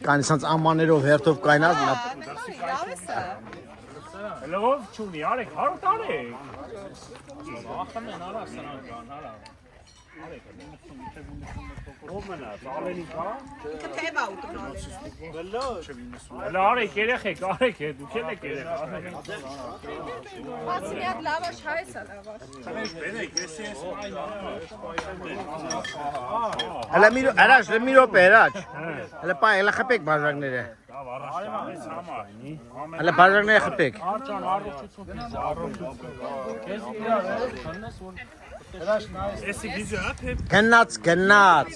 Կանիսանց ամաներով հերթով կայնած Լավ չունի, արեք, հարուտ արեք։ Ախն են արա սրանքան, հարա։ Արեք, ով մնաց, Ալենի կա։ Թեվա ուտում։ Հələ արեք, երեխեք, արեք, դուք էլ եք երեխ, արեք։ Բացի մի հատ լավաշ հայս է լավաշ։ Բերեք, ես այս Հələ մի առաջ, մի րոպե առաջ։ Հələ պայ, հələ խփեք բաժակները։ Լավ, առաջ տանես համար։ Հələ բաժակները խփեք։ Արջան, առողջություն։ Էսի վիդեո է, թե Գնաց, գնաց։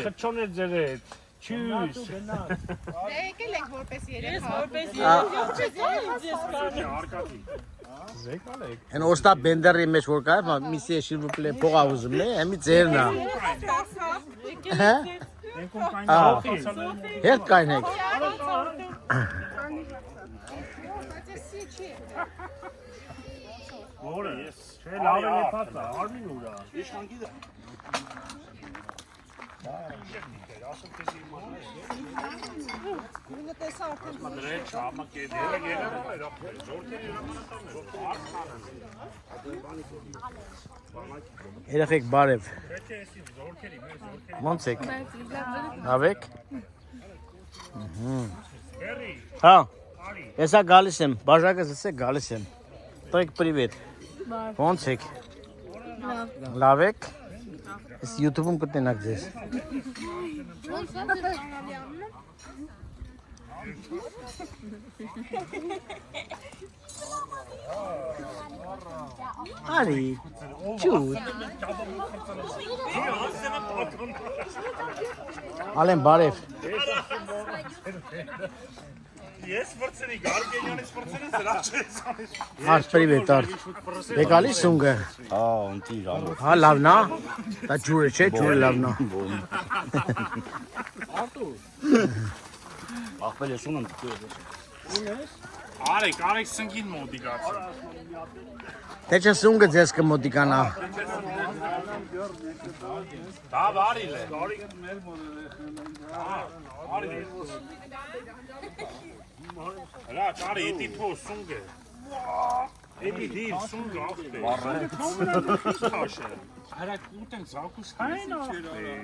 խճոն է ձերետ։ Չյուս։ Եկել ենք որպես երեխա։ Են ոստա բենդերի մեջ որ կա, միսի շիլվուպլե փողա ուզում է,եմի ձերնա։ Հա։ Հետ կայնեք։ Որը ես չէ լավ է լեփածա, արմին ուրա։ Իշխան գիտե։ Ինը տեսա արդեն Դրե չամա կեդերը գերերը այրապել, ժորքերի Երեխեք բարև։ Պետք է էսի ժորքերի, մեր ժորքերի։ Ոնց եք։ Լավ եք։ Բերի, Հա։ Եսա գալիս եմ, բաժակը զսե գալիս եմ։ Տոյք պրիվետ։ Ոնց եք։ Լավ եք։ Ես YouTube-ում կտնենք ձեզ։ ոնց է ծանալի ամնը։ Արի։ Ճուտ։ Ալեն բարև։ ես վրցնի, Գարգենյանից վրցնի, զրա չես անիշ։ Արդ պրիվետ, արդ։ Դե գալիս ունգը։ Հա, ընտիր, ալո։ Հա, լավնա։ Դա ջուրը չէ, ջուրը լավնա։ Ախպել ես ունեմ դուք։ Արեք սնգին մոդիկացիա։ Թե չէ սունգը ձեզ կմոտիկանա։ Դա բարիլ է։ Բարիլ է։ Հլա, ճարի, էտի թո սունգը։ Էտի դիր սունգը աղպե։ Հարակ ուտենք զակուս հայն աղպե։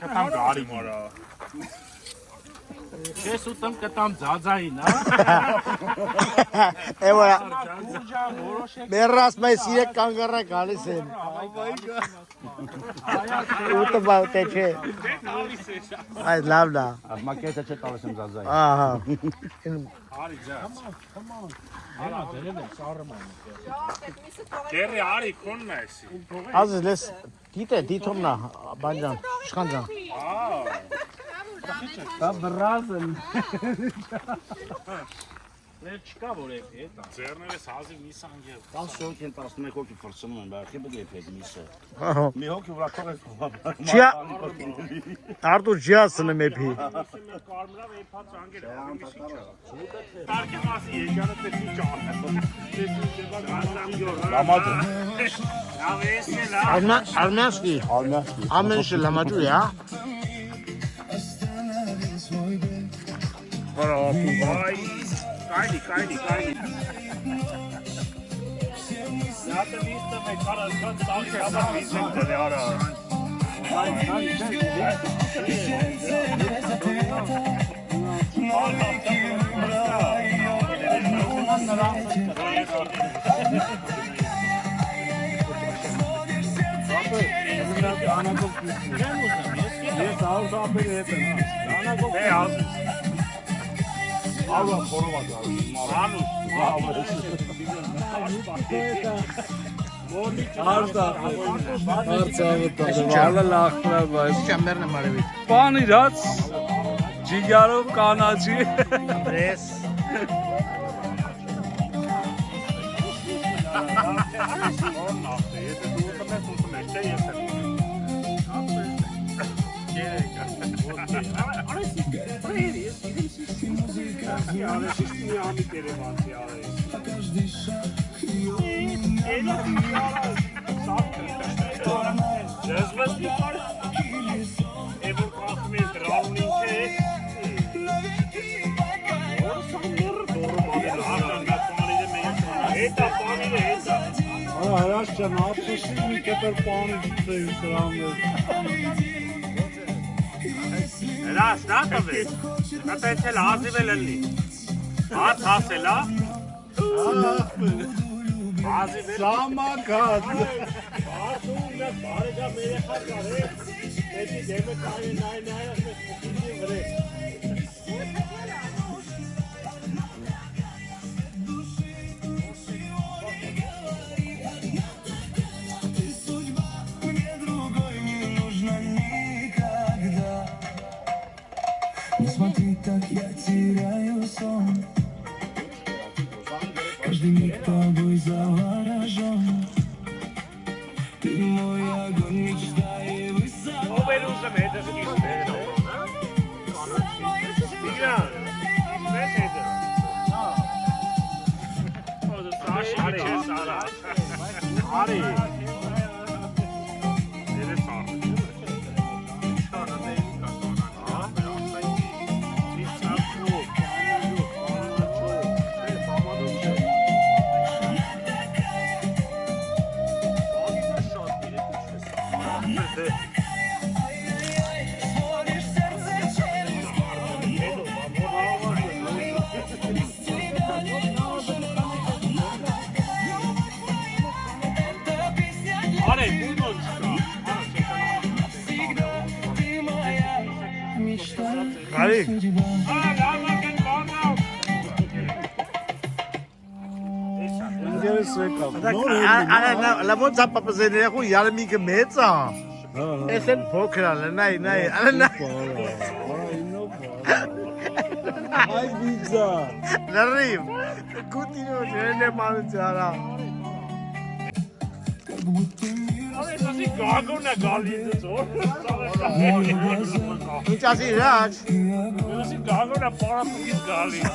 Կտամ գարի մորա։ Չես ուտեմ կտամ ձածային, հա։ Էվա մերրաս մեզ իրեք կանգառա գալիս են։ Ուտը բավտե չէ։ Այդ լավնա։ Մակետը չէ տալիս եմ զազայի։ Ահա։ Արի ձած։ Արա դերել եմ սարում եմ։ Դերի արի քոնն է էսի։ Ազիզ լես դիտե դիթոմնա բանջան իշխանջան։ Դա բրազն։ Ներ չկա որ է հետա։ Ձեռներս հազիվ միսան եւ։ 10 հոգի են 11 հոգի ֆորսում են, բայց խիբը դեպ հետ միսը։ Ահա։ Մի հոգի վրա թողես խոհա։ Արտուր ջիասն մեփի։ Կարմրավ էփած անգեր ամիսիչա։ Տարկի մասի եկանը տեսի ճան։ Լամաձը։ Լավ էսի լավ։ Արմյանսկի։ Արմյանսկի։ Ամենշը լամաջու է, հա։ Վայ։ Կայնի։ Նատը վիստը մեկ կարասկան տալի համար վիզենք դրի արա։ Ես ağız ապերի հետ եմ։ Դանակով։ Է ազգ։ Ալա խորովա գալու։ Անուս։ Արցավը լախնա բայց Չամերն եմ արևի։ Պան իրաց ջիգարով կանաչի Բրես։ Շնապսուսի մի կետր պանի ծեյ սրամներ։ Հրաշ, նա տվեց։ Նա տենցել հազիվ էլ էլի։ Հաց հասել, հա։ Հազիվ էլ։ Սամակած։ Բացում նա բարեգա երեխա կար է։ Էդի դեմը կարի նայ ասես փոքրի վրա։ Смотри, так я теряю сон. Каждый миг тобой заворожен. Ты мой огонь, мечта и высота. Ով էր ուզում հետս կիսներ։ Տիգրան, մեծ հետը։ Ո՞դ սաշի չես արա։ Արի։ Դե սա։ Արի։ Ինձերս եկավ։ Արա ոնց ապապզեն երախու յարմիկը մեծ է։ Էս են փոքր է, նայ, արա նայ։ Այ վիզա։ Լրիվ։ Կուտինո ջերն է մանուծարա։ Ասի գագոնն է գալիս ծոր։ Ինչ ասի Ռաջ։ Ասի գագոնն է պարապուկից գալիս։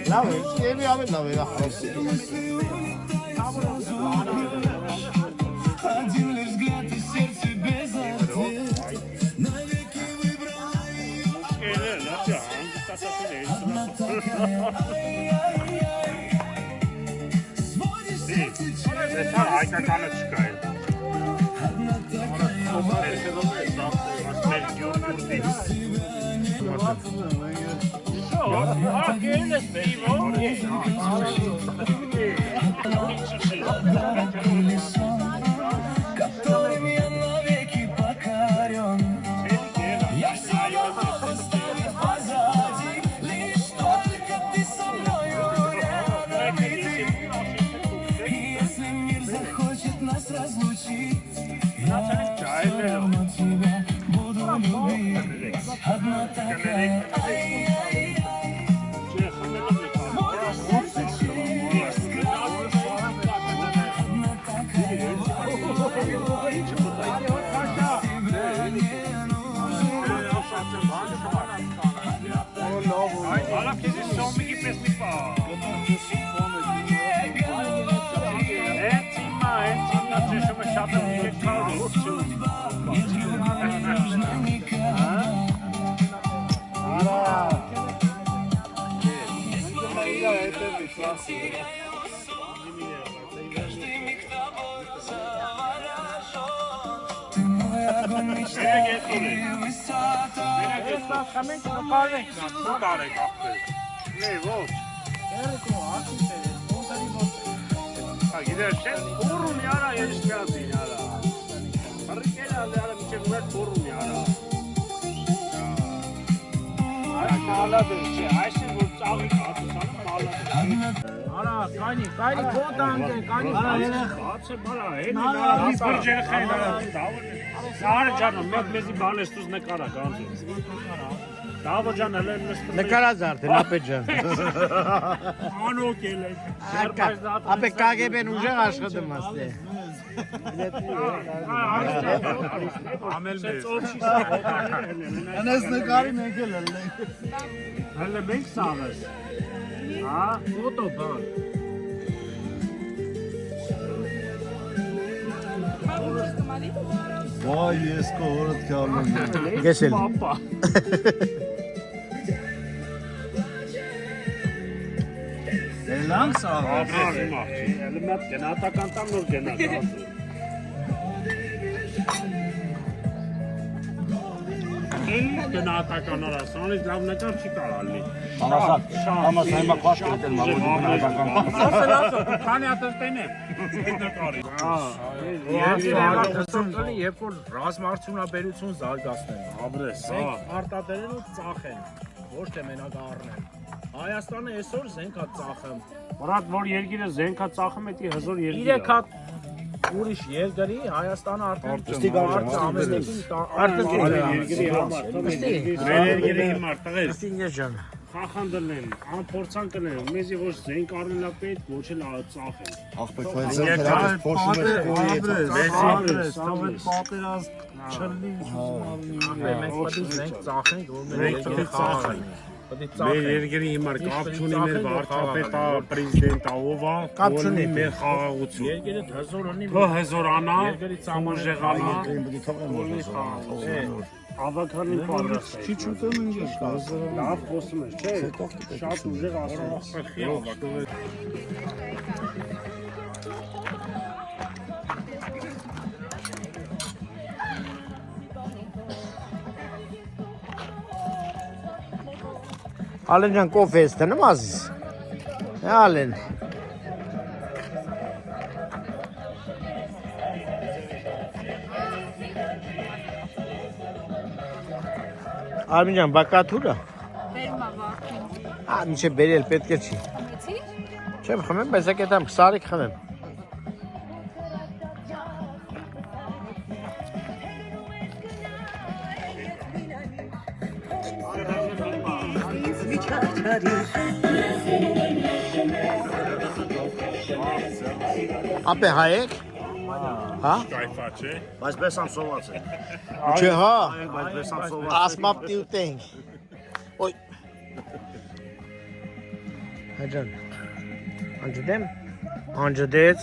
Լավ է, եւի ավեն լավ է, խոսի։ Один лишь взгляд и сердце без ответа. Навеки Դեսար հայկականը չկա է։ которым я навеки покорен. Я все давно оставил позади, лишь только ты со мною рядом. И если мир захочет нас разлучить, я все равно тебя буду любить. Одна такая, ай-яй-яй. Ты мой огонь, мечта и высота. Gider sen vurun yara yarışmayasın yara. Arı gel al yara bir çek ver vurun yara. Ağladı şey Ayşe bu çağı katı sana ağladı. Ara kani kodan kani ara yine atse bana hep nara bir cene khayla sar canım mezi balestuz ne kara ganzo. Davo can elleriniz. Նկարազարդ են ապե ջան։ Անոք էլ է։ Ապե KGB-ն ուժեղ աշխատում ասե։ Ամել մեզ։ Անես նկարի մենք էլ ենք։ Հələ մենք սաղս։ Հա, ֆոտո բան։ Vay ես կողորդ կալում։ Գեսել։ Պապա։ Գնանք սա։ Ապրես իմ աղջի, էլի մետ գնատական տամ նոր գնա։ Գնատական արասանից լավ նկար չի կարալի։ Համասային մակված կրետել մաղոդի Քանի ատստեն է։ Երբ որ ռազմարդյունաբերություն զարգացնեն, Ապրես, մենք արտադրեն ու ծախեն, ոչ թե մենակ առնեն։ Հայաստանը այսօր զենք է ծախում։ Բրատ որ երկիրը զենքա ծախում է, դի հզոր երկիր։ 3 հատ ուրիշ երկրի Հայաստանը արդեն երկրի համար, երկրի համար տղեր։ Ստինգե ջան։ Խախանդելեն, անփորձան կլեն, մեզի ոչ զենք առնելա պետք, ոչ էլ ծախեն։ Աղբեկ բայց փոշում է պատերազմ չլինի մենք պետք է զենք ծախենք, որ մեր երկրի խաղաղ լինի։ Մեր երկրի հիմար կապ չունի մեր վարչապետը, պրեզիդենտը, ով է, Կապ չունի մեր խաղաղություն։ Երկիրը հզոր ունի, Թո հզորանա, երկրի ծամոնը ուժեղանա, ավականին պատրաստ է։ Չի չուտում ինչ կա Լավ խոսում ես, չէ՞։ Շատ ուժեղ ասում ես։ Ալեն ջան կոֆե ես տնեմ ազիզ։ Ալեն։ Արմին ջան բակաթուրը։ Բերում ա վարդին։ Մինչև բերել պետք է չի։ Խմեցի՞ր։ Չեմ խմեմ, բայց եկետ եմ սարիկ խմեմ։ Ապե հայեք։ Հա։ Կայֆա չէ։ Բայց բեսամ սոված է։ Չէ հա։ Բայց բեսամ սոված։ Ասմապ տիուտենք։ Ոյ։ Հաջան։ Անջդեմ։ Անջդեց։